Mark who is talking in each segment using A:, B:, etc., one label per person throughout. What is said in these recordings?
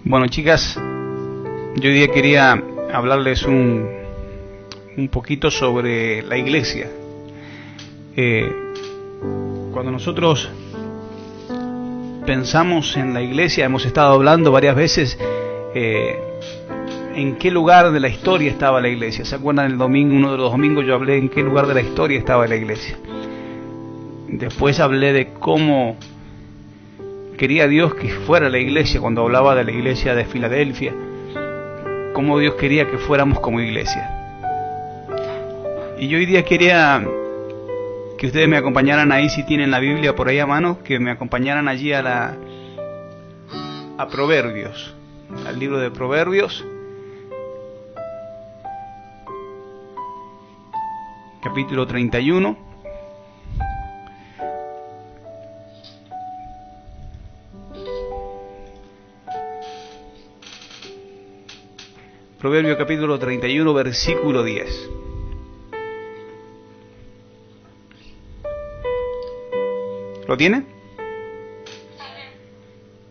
A: Bueno, chicas, yo hoy día quería hablarles un poquito sobre la iglesia. Cuando nosotros pensamos en la iglesia, hemos estado hablando varias veces en qué lugar de la historia estaba la iglesia. ¿Se acuerdan el domingo, uno de los domingos yo hablé en qué lugar de la historia estaba la iglesia? Después hablé de cómo quería Dios que fuera la iglesia, cuando hablaba de la iglesia de Filadelfia, cómo Dios quería que fuéramos como iglesia. Y yo hoy día quería que ustedes me acompañaran ahí, si tienen la Biblia por ahí a mano, que me acompañaran allí a Proverbios, al libro de Proverbios, capítulo 31. Proverbio capítulo 31, versículo 10. ¿Lo tiene?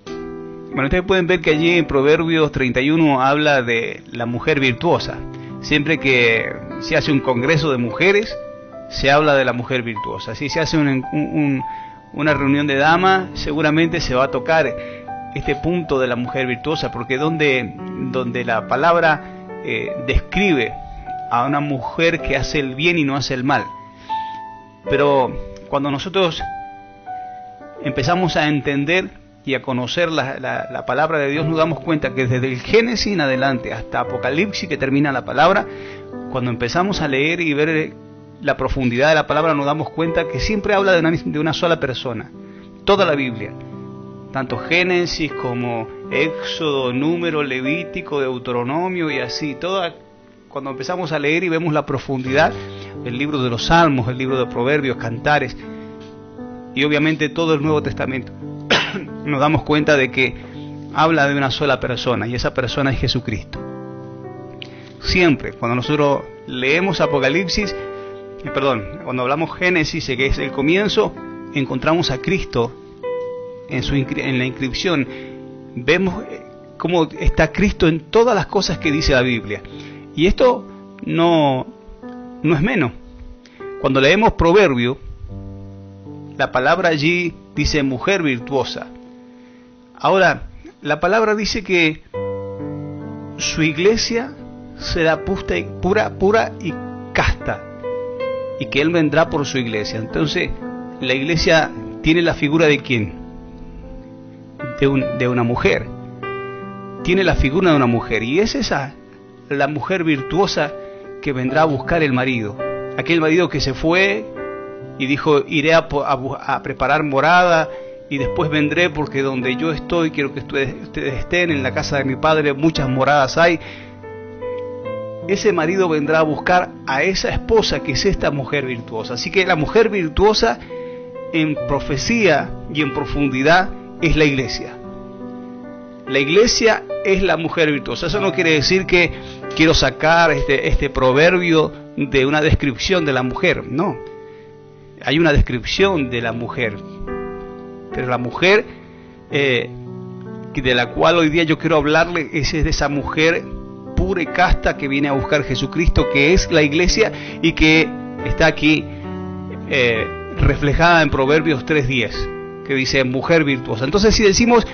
A: Bueno, ustedes pueden ver que allí en Proverbios 31 habla de la mujer virtuosa. Siempre que se hace un congreso de mujeres, se habla de la mujer virtuosa. Si se hace una reunión de damas, seguramente se va a tocar este punto de la mujer virtuosa, porque donde la palabra describe a una mujer que hace el bien y no hace el mal. Pero cuando nosotros empezamos a entender y a conocer la palabra de Dios, nos damos cuenta que desde el Génesis en adelante hasta Apocalipsis, que termina la palabra, cuando empezamos a leer y ver la profundidad de la palabra, nos damos cuenta que siempre habla de una sola persona. Toda la Biblia, tanto Génesis como Éxodo, Número, Levítico, Deuteronomio y así, cuando empezamos a leer y vemos la profundidad, el libro de los Salmos, el libro de Proverbios, Cantares y obviamente todo el Nuevo Testamento, nos damos cuenta de que habla de una sola persona, y esa persona es Jesucristo. Siempre, cuando nosotros leemos Apocalipsis, cuando hablamos Génesis, que es el comienzo, encontramos a Cristo en la inscripción. Vemos cómo está Cristo en todas las cosas que dice la Biblia. Y esto no es menos. Cuando leemos Proverbio, la palabra allí dice mujer virtuosa. Ahora, la palabra dice que su iglesia será pura y casta, y que Él vendrá por su iglesia. Entonces, la iglesia tiene la figura ¿de quién? De una mujer. Tiene la figura de una mujer, y es esa la mujer virtuosa que vendrá a buscar el marido. Aquel marido que se fue y dijo: iré a preparar morada, y después vendré, porque donde yo estoy quiero que ustedes estén. En la casa de mi padre muchas moradas hay. Ese marido vendrá a buscar a esa esposa, que es esta mujer virtuosa. Así que la mujer virtuosa, en profecía y en profundidad, es la iglesia. La iglesia es la mujer virtuosa. Eso no quiere decir que quiero sacar este proverbio de una descripción de la mujer. No, hay una descripción de la mujer, pero la mujer de la cual hoy día yo quiero hablarle es de esa mujer pura y casta que viene a buscar Jesucristo, que es la iglesia, y que está aquí reflejada en Proverbios 3:10, que dice mujer virtuosa. Entonces, si decimos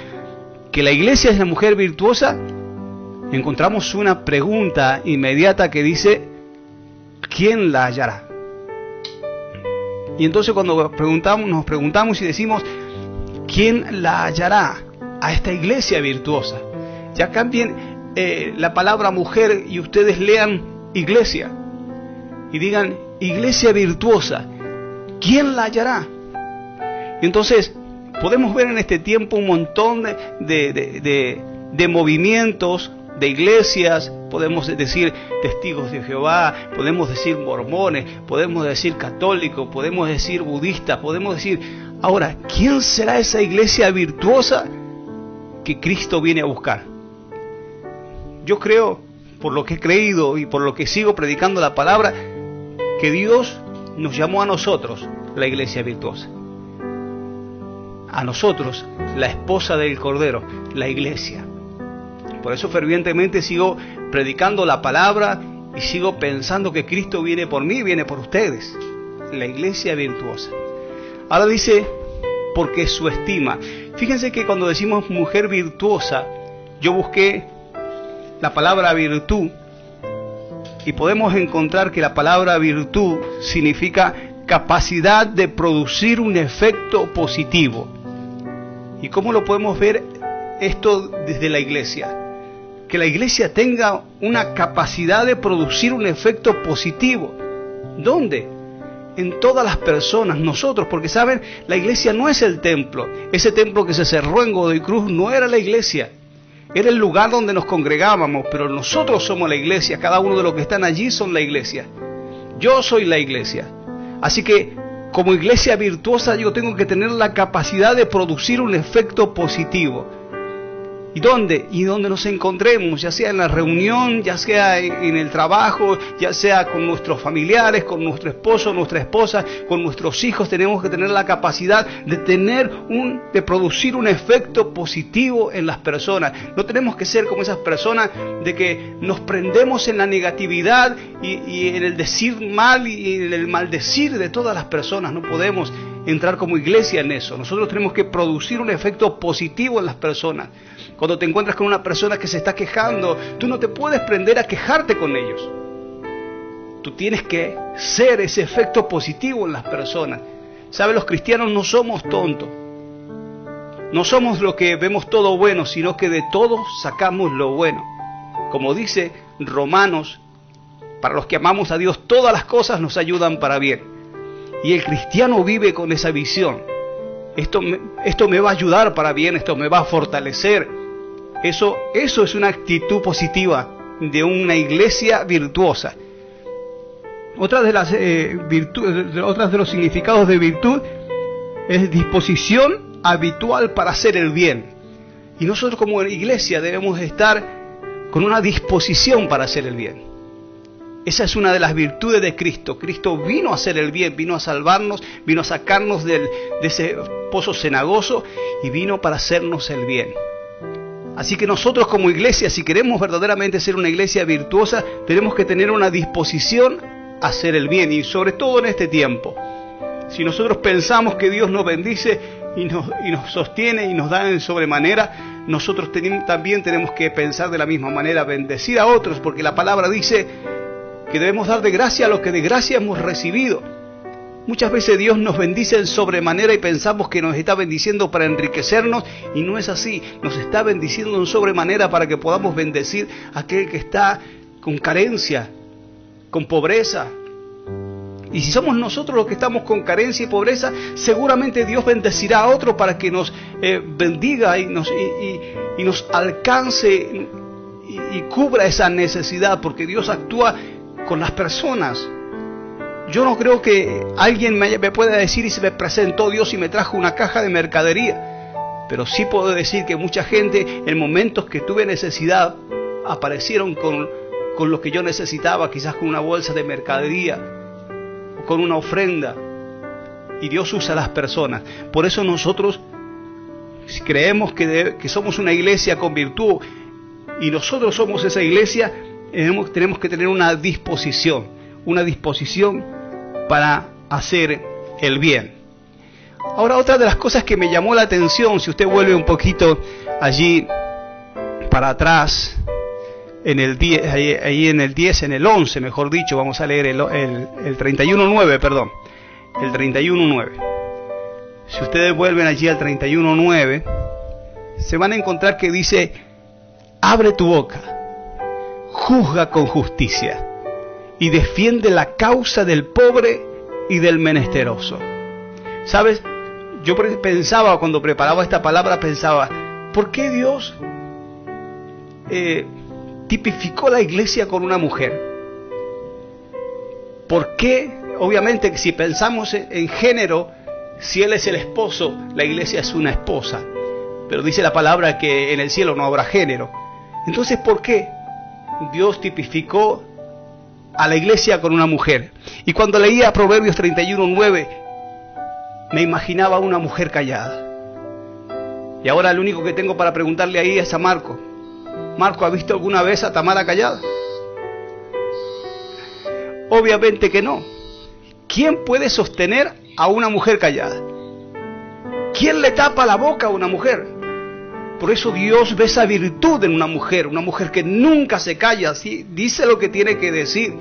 A: que la iglesia es la mujer virtuosa, encontramos una pregunta inmediata que dice: ¿quién la hallará? Y entonces cuando nos preguntamos y decimos: ¿quién la hallará a esta iglesia virtuosa? Ya cambien la palabra mujer y ustedes lean iglesia y digan iglesia virtuosa. ¿Quién la hallará? Y entonces podemos ver en este tiempo un montón de movimientos, de iglesias. Podemos decir testigos de Jehová, podemos decir mormones, podemos decir católicos, podemos decir budistas, podemos decir... Ahora, ¿quién será esa iglesia virtuosa que Cristo viene a buscar? Yo creo, por lo que he creído y por lo que sigo predicando la palabra, que Dios nos llamó a nosotros, la iglesia virtuosa. A nosotros, la esposa del Cordero, la iglesia. Por eso fervientemente sigo predicando la palabra y sigo pensando que Cristo viene por mí, viene por ustedes. La iglesia virtuosa. Ahora dice, porque su estima. Fíjense que cuando decimos mujer virtuosa, yo busqué la palabra virtud y podemos encontrar que la palabra virtud significa capacidad de producir un efecto positivo. ¿Y cómo lo podemos ver esto desde la iglesia? Que la iglesia tenga una capacidad de producir un efecto positivo. ¿Dónde? En todas las personas, nosotros, porque saben, la iglesia no es el templo. Ese templo que se cerró en Godoy Cruz no era la iglesia. Era el lugar donde nos congregábamos, pero nosotros somos la iglesia. Cada uno de los que están allí son la iglesia. Yo soy la iglesia. Así que, como iglesia virtuosa, yo tengo que tener la capacidad de producir un efecto positivo. ¿Y dónde? Y donde nos encontremos, ya sea en la reunión, ya sea en el trabajo, ya sea con nuestros familiares, con nuestro esposo, nuestra esposa, con nuestros hijos, tenemos que tener la capacidad de producir un efecto positivo en las personas. No tenemos que ser como esas personas de que nos prendemos en la negatividad y en el decir mal y en el maldecir de todas las personas. No podemos entrar como iglesia en eso. Nosotros tenemos que producir un efecto positivo en las personas. Cuando te encuentras con una persona que se está quejando, tú no te puedes prender a quejarte con ellos. Tú tienes que ser ese efecto positivo en las personas. ¿Sabes? Los cristianos no somos tontos. No somos los que vemos todo bueno, sino que de todo sacamos lo bueno. Como dice Romanos, para los que amamos a Dios, todas las cosas nos ayudan para bien. Y el cristiano vive con esa visión. Esto me va a ayudar para bien, esto me va a fortalecer. Eso es una actitud positiva de una iglesia virtuosa. Otras de los significados de virtud es disposición habitual para hacer el bien. Y nosotros como iglesia debemos estar con una disposición para hacer el bien. Esa es una de las virtudes de Cristo. Cristo vino a hacer el bien, vino a salvarnos, vino a sacarnos de ese pozo cenagoso y vino para hacernos el bien. Así que nosotros como iglesia, si queremos verdaderamente ser una iglesia virtuosa, tenemos que tener una disposición a hacer el bien, y sobre todo en este tiempo. Si nosotros pensamos que Dios nos bendice y nos sostiene y nos da en sobremanera, nosotros también tenemos que pensar de la misma manera, bendecir a otros, porque la palabra dice que debemos dar de gracia a lo que de gracia hemos recibido. Muchas veces Dios nos bendice en sobremanera y pensamos que nos está bendiciendo para enriquecernos, y no es así. Nos está bendiciendo en sobremanera para que podamos bendecir a aquel que está con carencia, con pobreza. Y si somos nosotros los que estamos con carencia y pobreza, seguramente Dios bendecirá a otro para que nos bendiga y nos alcance y cubra esa necesidad, porque Dios actúa con las personas. Yo no creo que alguien me pueda decir y se me presentó Dios y me trajo una caja de mercadería, pero sí puedo decir que mucha gente en momentos que tuve necesidad aparecieron con lo que yo necesitaba, quizás con una bolsa de mercadería o con una ofrenda, y Dios usa a las personas. Por eso nosotros, si creemos que somos una iglesia con virtud y nosotros somos esa iglesia, tenemos que tener una disposición para hacer el bien. Ahora, otra de las cosas que me llamó la atención, si usted vuelve un poquito allí para atrás, en el 10, en el 11, mejor dicho, vamos a leer el 31.9, perdón, el 31.9. Si ustedes vuelven allí al 31.9, se van a encontrar que dice: abre tu boca, juzga con justicia y defiende la causa del pobre y del menesteroso. ¿Sabes? Yo pensaba, cuando preparaba esta palabra, pensaba, ¿por qué Dios tipificó la iglesia con una mujer? ¿Por qué? Obviamente, si pensamos en género, si Él es el esposo, la iglesia es una esposa. Pero dice la palabra que en el cielo no habrá género. Entonces, ¿por qué Dios tipificó a la iglesia con una mujer? Y cuando leía Proverbios 31.9, me imaginaba una mujer callada. Y ahora lo único que tengo para preguntarle ahí es a Marco: Marco, ¿ha visto alguna vez a Tamara callada? Obviamente que no. ¿Quién puede sostener a una mujer callada? ¿Quién le tapa la boca a una mujer? Por eso Dios ve esa virtud en una mujer que nunca se calla, ¿sí? Dice lo que tiene que decir.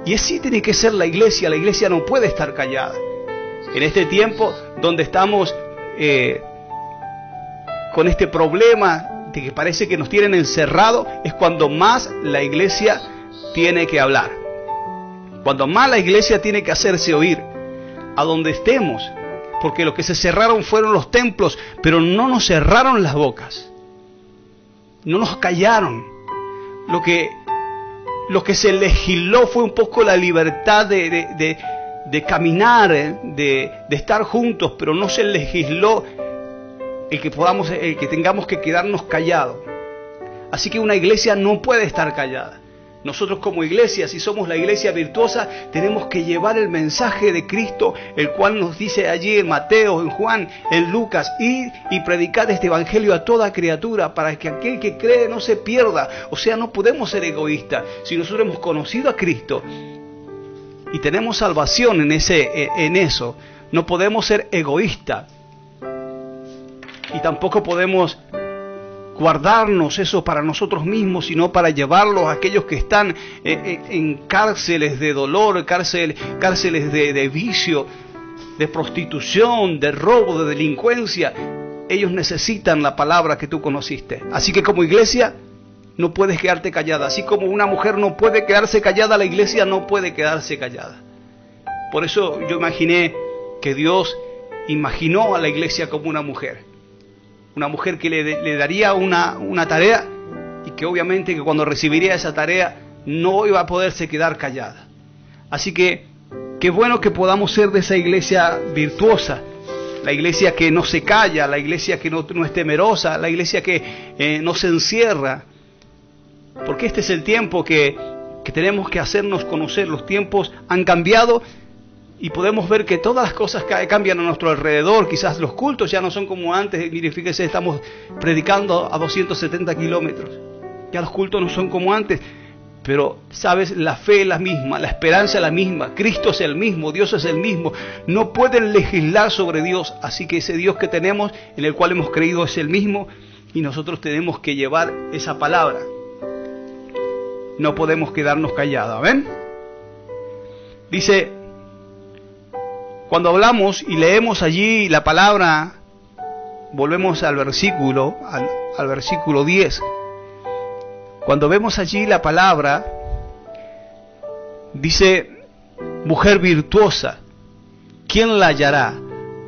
A: Y así tiene que ser la iglesia no puede estar callada. En este tiempo donde estamos con este problema de que parece que nos tienen encerrados, es cuando más la iglesia tiene que hablar. Cuando más la iglesia tiene que hacerse oír, a donde estemos. Porque lo que se cerraron fueron los templos, pero no nos cerraron las bocas. No nos callaron. Lo que se legisló fue un poco la libertad de caminar, de estar juntos, pero no se legisló el que tengamos que quedarnos callados. Así que una iglesia no puede estar callada. Nosotros como iglesia, si somos la iglesia virtuosa, tenemos que llevar el mensaje de Cristo, el cual nos dice allí en Mateo, en Juan, en Lucas, ir y predicar este evangelio a toda criatura, para que aquel que cree no se pierda. O sea, no podemos ser egoístas. Si nosotros hemos conocido a Cristo y tenemos salvación en eso, no podemos ser egoístas. Y tampoco podemos guardarnos eso para nosotros mismos, sino para llevarlos a aquellos que están en cárceles de dolor, cárceles de vicio, de prostitución, de robo, de delincuencia. Ellos necesitan la palabra que tú conociste. Así que como iglesia no puedes quedarte callada. Así como una mujer no puede quedarse callada, la iglesia no puede quedarse callada. Por eso yo imaginé que Dios imaginó a la iglesia como una mujer. Una mujer que le daría una tarea, y que obviamente que cuando recibiría esa tarea no iba a poderse quedar callada. Así que qué bueno que podamos ser de esa iglesia virtuosa, la iglesia que no se calla, la iglesia que no es temerosa, la iglesia que no se encierra. Porque este es el tiempo que tenemos que hacernos conocer. Los tiempos han cambiado y podemos ver que todas las cosas cambian a nuestro alrededor. Quizás los cultos ya no son como antes. Mire, fíjese, estamos predicando a 270 kilómetros. Ya los cultos no son como antes. Pero, ¿sabes? La fe es la misma, la esperanza es la misma. Cristo es el mismo, Dios es el mismo. No pueden legislar sobre Dios. Así que ese Dios que tenemos, en el cual hemos creído, es el mismo. Y nosotros tenemos que llevar esa palabra. No podemos quedarnos callados. ¿Ven? Dice, cuando hablamos y leemos allí la palabra, volvemos al versículo 10. Cuando vemos allí la palabra, dice, mujer virtuosa, ¿quién la hallará?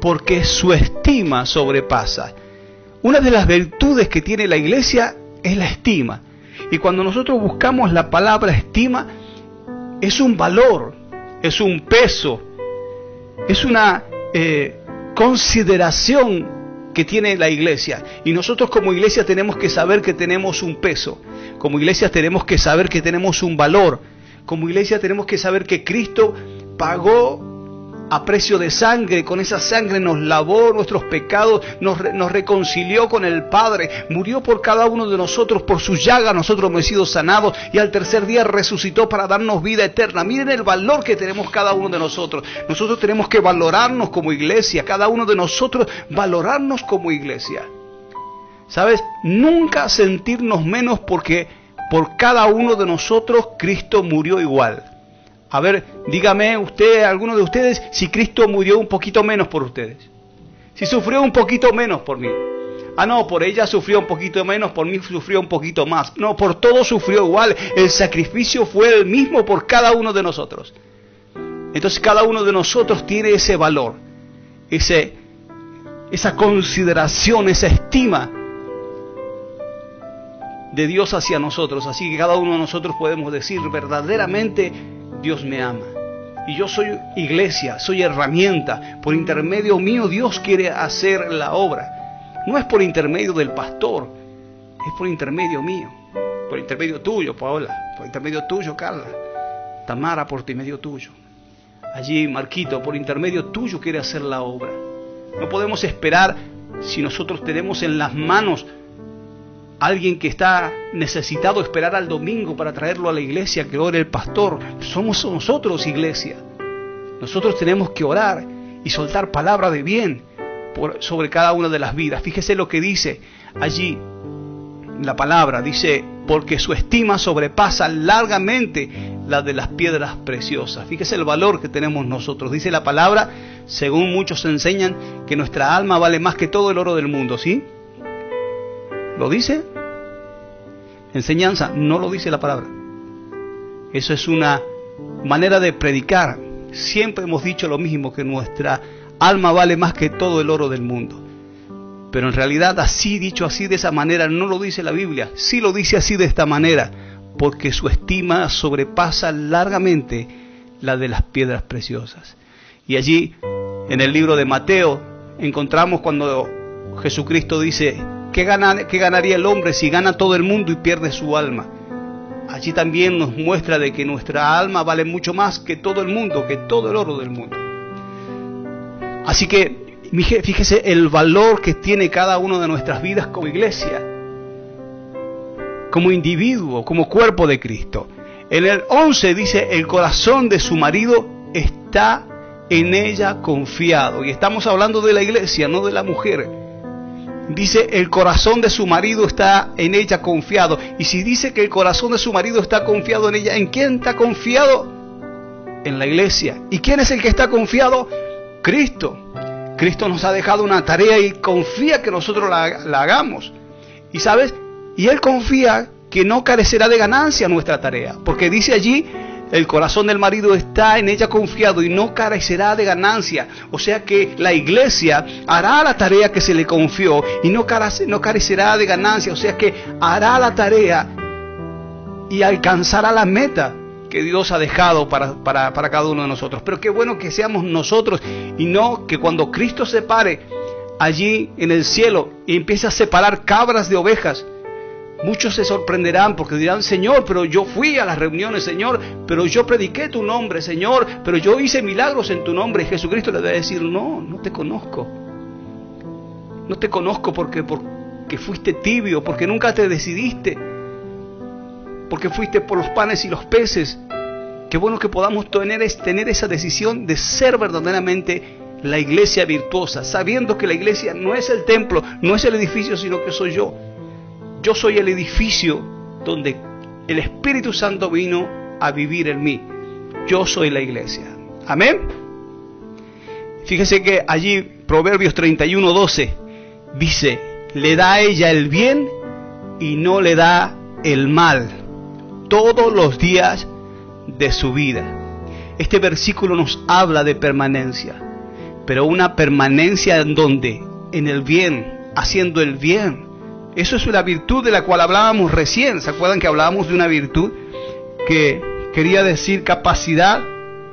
A: Porque su estima sobrepasa. Una de las virtudes que tiene la iglesia es la estima. Y cuando nosotros buscamos la palabra estima, es un valor, es un peso, es una consideración que tiene la iglesia. Y nosotros como iglesia tenemos que saber que tenemos un peso. Como iglesia tenemos que saber que tenemos un valor. Como iglesia tenemos que saber que Cristo pagó a precio de sangre. Con esa sangre nos lavó nuestros pecados, nos reconcilió con el Padre, murió por cada uno de nosotros, por su llaga nosotros hemos sido sanados, y al tercer día resucitó para darnos vida eterna. Miren el valor que tenemos cada uno de nosotros. Nosotros tenemos que valorarnos como iglesia, cada uno de nosotros valorarnos como iglesia. ¿Sabes? Nunca sentirnos menos, porque por cada uno de nosotros Cristo murió igual. A ver, dígame usted, alguno de ustedes, si Cristo murió un poquito menos por ustedes. Si sufrió un poquito menos por mí. Ah, no, por ella sufrió un poquito menos, por mí sufrió un poquito más. No, por todos sufrió igual. El sacrificio fue el mismo por cada uno de nosotros. Entonces cada uno de nosotros tiene ese valor, esa consideración, esa estima de Dios hacia nosotros. Así que cada uno de nosotros podemos decir, verdaderamente Dios me ama. Y yo soy iglesia, soy herramienta. Por intermedio mío Dios quiere hacer la obra. No es por intermedio del pastor, es por intermedio mío. Por intermedio tuyo, Paola. Por intermedio tuyo, Carla. Tamara, por intermedio tuyo. Allí, Marquito, por intermedio tuyo quiere hacer la obra. No podemos esperar, si nosotros tenemos en las manos alguien que está necesitado esperar al domingo para traerlo a la iglesia, que ore el pastor. Somos nosotros, iglesia. Nosotros tenemos que orar y soltar palabra de bien sobre cada una de las vidas. Fíjese lo que dice allí la palabra. Dice, porque su estima sobrepasa largamente la de las piedras preciosas. Fíjese el valor que tenemos nosotros. Dice la palabra, según muchos enseñan, que nuestra alma vale más que todo el oro del mundo, ¿sí? ¿Lo dice? Enseñanza, no lo dice la palabra. Eso es una manera de predicar. Siempre hemos dicho lo mismo, que nuestra alma vale más que todo el oro del mundo. Pero en realidad, así dicho así, de esa manera, no lo dice la Biblia. Sí lo dice así, de esta manera, porque su estima sobrepasa largamente la de las piedras preciosas. Y allí, en el libro de Mateo, encontramos cuando Jesucristo dice, ¿qué ganaría el hombre si gana todo el mundo y pierde su alma? Allí también nos muestra de que nuestra alma vale mucho más que todo el mundo, que todo el oro del mundo. Así que fíjese el valor que tiene cada una de nuestras vidas como iglesia, como individuo, como cuerpo de Cristo. En el 11 dice, el corazón de su marido está en ella confiado. Y estamos hablando de la iglesia, no de la mujer. Dice, el corazón de su marido está en ella confiado. Y si dice que el corazón de su marido está confiado en ella, ¿en quién está confiado? En la iglesia. ¿Y quién es el que está confiado? Cristo. Cristo nos ha dejado una tarea y confía que nosotros la hagamos. Y ¿sabes? Y Él confía que no carecerá de ganancia nuestra tarea. Porque dice allí, el corazón del marido está en ella confiado y no carecerá de ganancia. O sea que la iglesia hará la tarea que se le confió y no carecerá de ganancia. O sea que hará la tarea y alcanzará la meta que Dios ha dejado para cada uno de nosotros. Pero qué bueno que seamos nosotros y no que cuando Cristo se pare allí en el cielo y empiece a separar cabras de ovejas, muchos se sorprenderán porque dirán, Señor, pero yo fui a las reuniones, Señor, pero yo prediqué tu nombre, Señor, pero yo hice milagros en tu nombre. Y Jesucristo le va a decir, no te conozco. No te conozco porque fuiste tibio, porque nunca te decidiste, porque fuiste por los panes y los peces. Qué bueno que podamos tener esa decisión de ser verdaderamente la iglesia virtuosa, sabiendo que la iglesia no es el templo, no es el edificio, sino que soy yo. Yo soy el edificio donde el Espíritu Santo vino a vivir en mí. Yo soy la iglesia. Amén. Fíjese que allí Proverbios 31:12 dice, le da a ella el bien y no le da el mal todos los días de su vida. Este versículo nos habla de permanencia, pero una permanencia en donde, en el bien, haciendo el bien. Eso es una virtud de la cual hablábamos recién. ¿Se acuerdan que hablábamos de una virtud que quería decir capacidad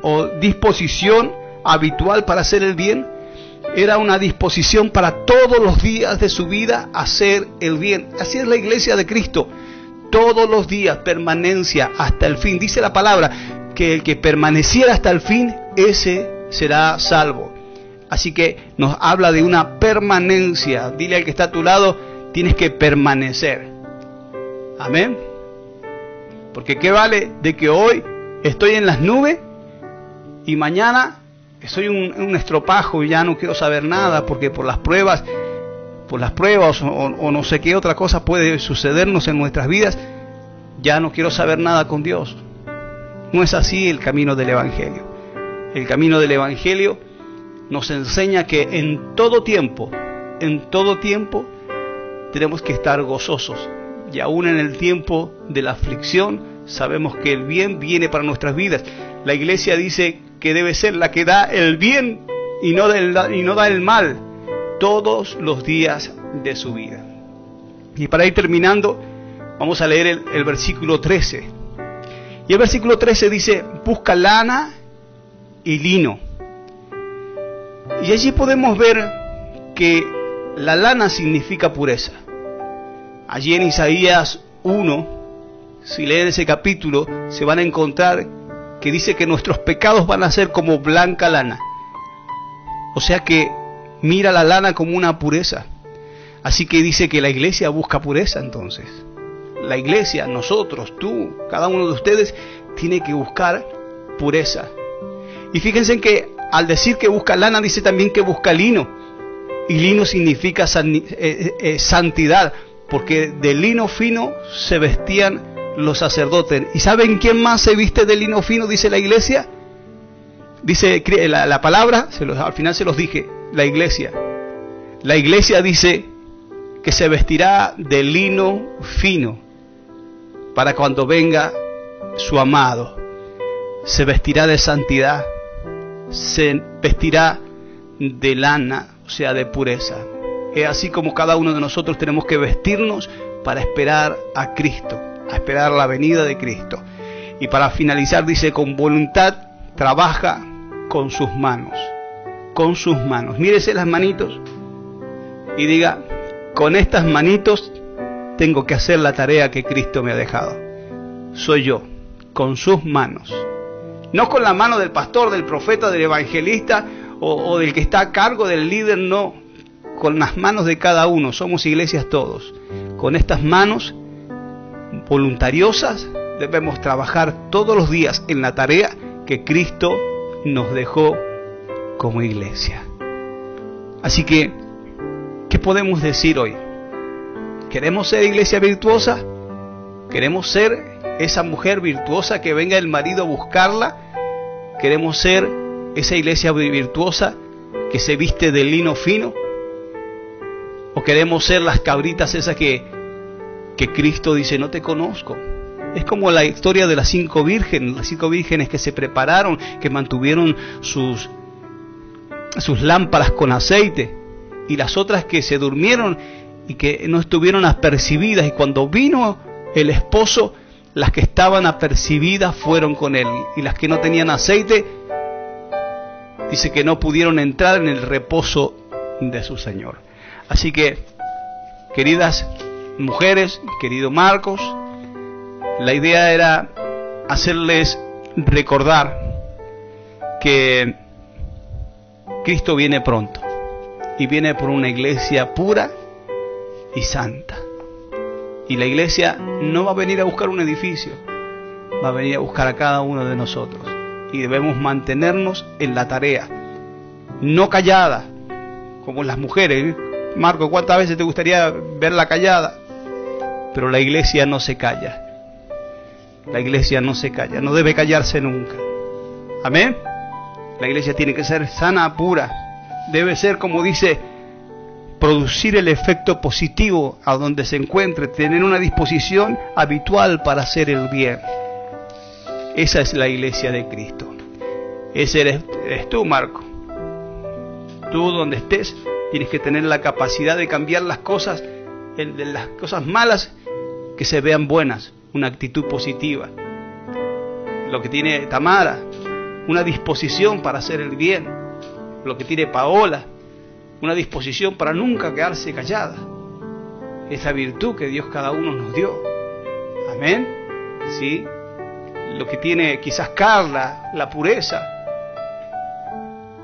A: o disposición habitual para hacer el bien? Era una disposición para todos los días de su vida hacer el bien. Así es la iglesia de Cristo. Todos los días, permanencia hasta el fin. Dice la palabra que el que permaneciera hasta el fin, ese será salvo. Así que nos habla de una permanencia. Dile al que está a tu lado, tienes que permanecer. Amén. Porque qué vale de que hoy estoy en las nubes y mañana soy un estropajo y ya no quiero saber nada porque por las pruebas o no sé qué otra cosa puede sucedernos en nuestras vidas, ya no quiero saber nada con Dios. No es así el camino del Evangelio. El camino del Evangelio nos enseña que en todo tiempo tenemos que estar gozosos. Y aún en el tiempo de la aflicción sabemos que el bien viene para nuestras vidas. La iglesia dice que debe ser la que da el bien y no da el mal todos los días de su vida. Y para ir terminando, vamos a leer el versículo 13. Y el versículo 13 dice, busca lana y lino. Y allí podemos ver que la lana significa pureza. Allí en Isaías 1, si leen ese capítulo, se van a encontrar que dice que nuestros pecados van a ser como blanca lana. O sea que mira la lana como una pureza. Así que dice que la iglesia busca pureza entonces. La iglesia, nosotros, tú, cada uno de ustedes, tiene que buscar pureza. Y fíjense que al decir que busca lana, dice también que busca lino. Y lino significa santidad, porque de lino fino se vestían los sacerdotes. ¿Y saben quién más se viste de lino fino? Dice la iglesia. Dice la palabra, al final se los dije, la iglesia. La iglesia dice que se vestirá de lino fino para cuando venga su amado. Se vestirá de santidad, se vestirá de lana, o sea, de pureza. Es así como cada uno de nosotros tenemos que vestirnos para esperar a Cristo, a esperar la venida de Cristo. Y para finalizar dice, con voluntad trabaja con sus manos. Con sus manos. Mírese las manitos y diga, con estas manitos tengo que hacer la tarea que Cristo me ha dejado. Soy yo, con sus manos. No con la mano del pastor, del profeta, del evangelista o del que está a cargo, del líder, no. Con las manos de cada uno. Somos iglesias todos. Con estas manos voluntariosas debemos trabajar todos los días en la tarea que Cristo nos dejó como iglesia. Así que, ¿qué podemos decir hoy? ¿Queremos ser iglesia virtuosa? ¿Queremos ser esa mujer virtuosa que venga el marido a buscarla? ¿Queremos ser esa iglesia virtuosa que se viste de lino fino? ¿O queremos ser las cabritas esas que Cristo dice, no te conozco? Es como la historia de las 5 vírgenes que se prepararon, que mantuvieron sus lámparas con aceite, y las otras que se durmieron y que no estuvieron apercibidas, y cuando vino el esposo, las que estaban apercibidas fueron con él, y las que no tenían aceite, dice que no pudieron entrar en el reposo de su Señor. Así que, queridas mujeres, querido Marcos, la idea era hacerles recordar que Cristo viene pronto y viene por una iglesia pura y santa. Y la iglesia no va a venir a buscar un edificio, va a venir a buscar a cada uno de nosotros. Y debemos mantenernos en la tarea, no callada, como las mujeres. Marco, ¿cuántas veces te gustaría verla callada? Pero la iglesia no se calla. La iglesia no se calla, no debe callarse nunca. Amén. La iglesia tiene que ser sana, pura. Debe ser, como dice, producir el efecto positivo a donde se encuentre, tener una disposición habitual para hacer el bien. Esa es la iglesia de Cristo. Ese eres tú, Marco. Tú, donde estés, tienes que tener la capacidad de cambiar las cosas, de las cosas malas, que se vean buenas, una actitud positiva. Lo que tiene Tamara, una disposición para hacer el bien. Lo que tiene Paola, una disposición para nunca quedarse callada. Esa virtud que Dios cada uno nos dio. Amén. ¿Sí? Lo que tiene quizás Carla, la pureza.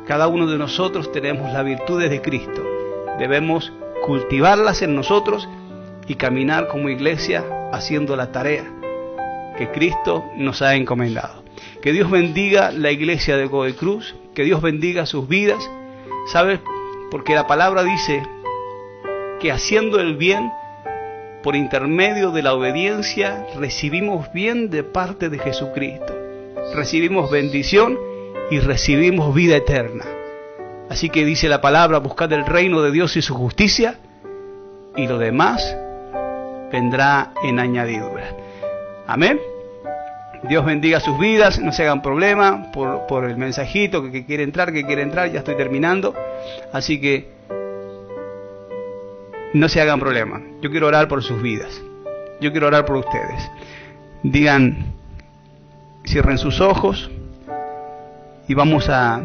A: Cada uno de nosotros tenemos las virtudes de Cristo. Debemos cultivarlas en nosotros y caminar como iglesia haciendo la tarea que Cristo nos ha encomendado. Que Dios bendiga la iglesia de Godoy Cruz, que Dios bendiga sus vidas. ¿Sabes? Porque la palabra dice que haciendo el bien, por intermedio de la obediencia, recibimos bien de parte de Jesucristo. Recibimos bendición y recibimos vida eterna. Así que dice la palabra, buscad el reino de Dios y su justicia, y lo demás vendrá en añadidura. Amén. Dios bendiga sus vidas, no se hagan problema por el mensajito que quiere entrar, ya estoy terminando. Así que no se hagan problema. Yo quiero orar por sus vidas. Yo quiero orar por ustedes. Digan, cierren sus ojos y vamos a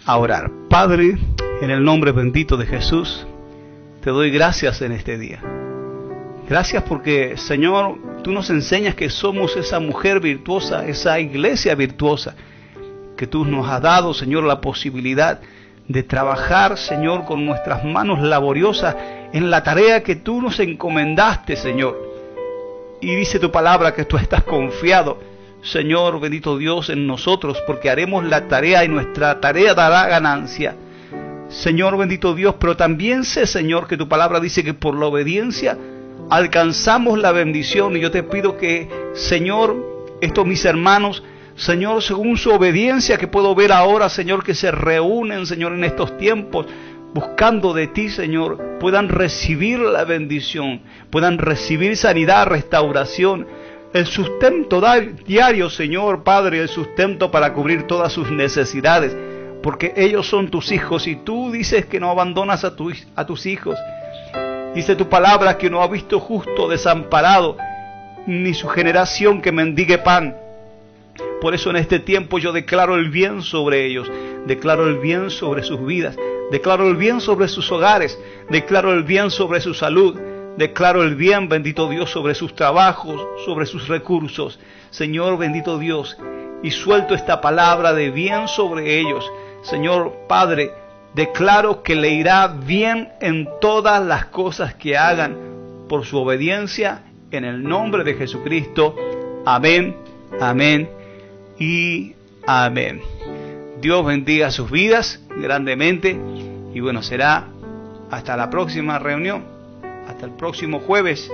A: orar. Padre, en el nombre bendito de Jesús, te doy gracias en este día. Gracias porque, Señor, tú nos enseñas que somos esa mujer virtuosa, esa iglesia virtuosa, que tú nos has dado, Señor, la posibilidad de trabajar, Señor, con nuestras manos laboriosas en la tarea que tú nos encomendaste, Señor. Y dice tu palabra que tú estás confiado, Señor, bendito Dios, en nosotros, porque haremos la tarea y nuestra tarea dará ganancia. Señor, bendito Dios, pero también sé, Señor, que tu palabra dice que por la obediencia alcanzamos la bendición. Y yo te pido que, Señor, estos mis hermanos, Señor, según su obediencia que puedo ver ahora, Señor, que se reúnen, Señor, en estos tiempos, buscando de ti, Señor, puedan recibir la bendición, puedan recibir sanidad, restauración, el sustento diario, Señor, Padre, el sustento para cubrir todas sus necesidades, porque ellos son tus hijos y tú dices que no abandonas a tus hijos. Dice tu palabra que no ha visto justo desamparado, ni su generación que mendigue pan. Por eso en este tiempo yo declaro el bien sobre ellos, declaro el bien sobre sus vidas, declaro el bien sobre sus hogares, declaro el bien sobre su salud, declaro el bien, bendito Dios, sobre sus trabajos, sobre sus recursos. Señor, bendito Dios, y suelto esta palabra de bien sobre ellos. Señor Padre, declaro que le irá bien en todas las cosas que hagan por su obediencia, en el nombre de Jesucristo. Amén, amén y amén. Dios bendiga sus vidas grandemente y bueno, será hasta la próxima reunión, hasta el próximo jueves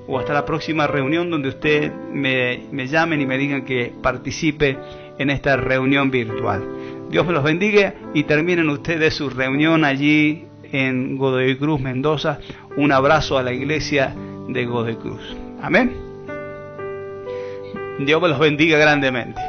A: o hasta la próxima reunión donde usted me llamen y me digan que participe en esta reunión virtual. Dios me los bendiga y terminen ustedes su reunión allí en Godoy Cruz, Mendoza. Un abrazo a la iglesia de Godoy Cruz. Amén. Dios me los bendiga grandemente.